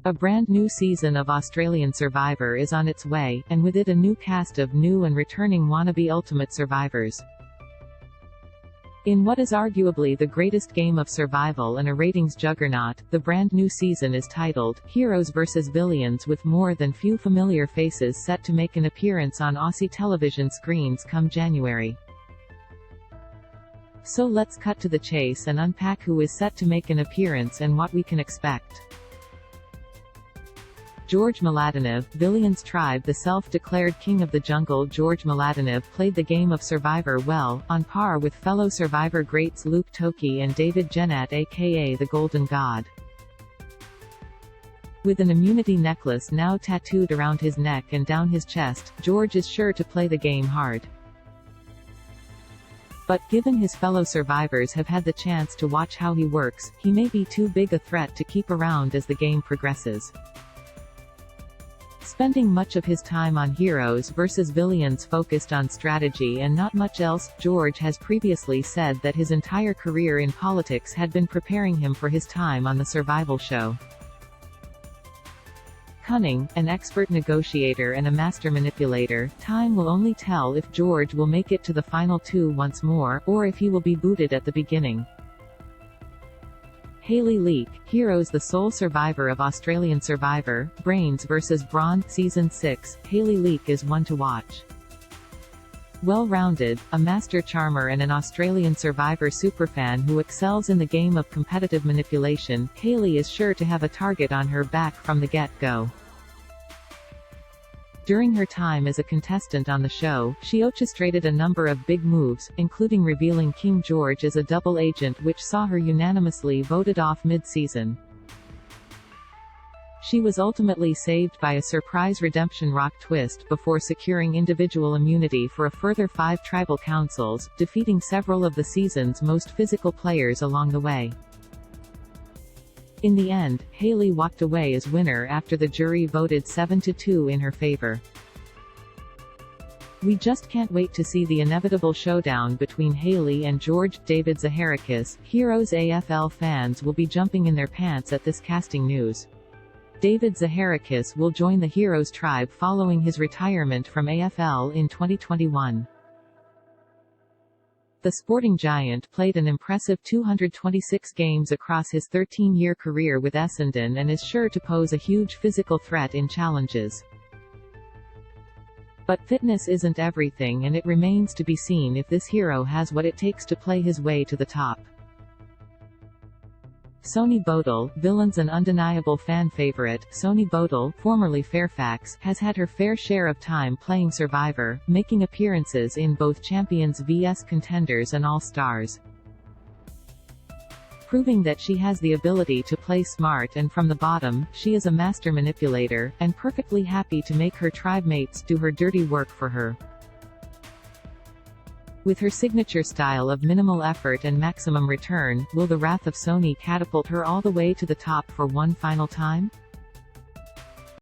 A brand new season of Australian Survivor is on its way, and with it a new cast of new and returning wannabe ultimate survivors. In what is arguably the greatest game of survival and a ratings juggernaut, the brand new season is titled, Heroes vs Villians, with more than few familiar faces set to make an appearance on Aussie television screens come January. So let's cut to the chase and unpack who is set to make an appearance and what we can expect. George Mladenov, Villians TribeThe self-declared king of the jungle. George Mladenov played the game of Survivor well, on par with fellow Survivor greats Luke Toki and David Juggernaut aka the Golden God. With an immunity necklace now tattooed around his neck and down his chest, George is sure to play the game hard. But, given his fellow survivors have had the chance to watch how he works, he may be too big a threat to keep around as the game progresses. Spending much of his time on Heroes vs Villians focused on strategy and not much else, George has previously said that his entire career in politics had been preparing him for his time on the survival show. Cunning, an expert negotiator and a master manipulator, time will only tell if George will make it to the final two once more, or if he will be booted at the beginning. Hayley Leake, Heroes the sole survivor of Australian Survivor, Brains vs Brawn, Season 6, Hayley Leake is one to watch. Well-rounded, a master charmer and an Australian Survivor superfan who excels in the game of competitive manipulation, Hayley is sure to have a target on her back from the get-go. During her time as a contestant on the show, she orchestrated a number of big moves, including revealing King George as a double agent, which saw her unanimously voted off mid-season. She was ultimately saved by a surprise redemption rock twist before securing individual immunity for a further 5 tribal councils, defeating several of the season's most physical players along the way. In the end, Hayley walked away as winner after the jury voted 7-2 in her favor. We just can't wait to see the inevitable showdown between Hayley and George. David Zaharakis, Heroes AFL fans will be jumping in their pants at this casting news. David Zaharakis will join the Heroes tribe following his retirement from AFL in 2021. The sporting giant played an impressive 226 games across his 13-year career with Essendon and is sure to pose a huge physical threat in challenges. But fitness isn't everything, and it remains to be seen if this hero has what it takes to play his way to the top. Sonny Bodle, Villains' an undeniable fan favorite. Sonny Bodle, formerly Fairfax, has had her fair share of time playing Survivor, making appearances in both Champions vs Contenders and All-Stars. Proving that she has the ability to play smart and from the bottom, she is a master manipulator, and perfectly happy to make her tribe mates do her dirty work for her. With her signature style of minimal effort and maximum return, will the wrath of Sonny catapult her all the way to the top for one final time?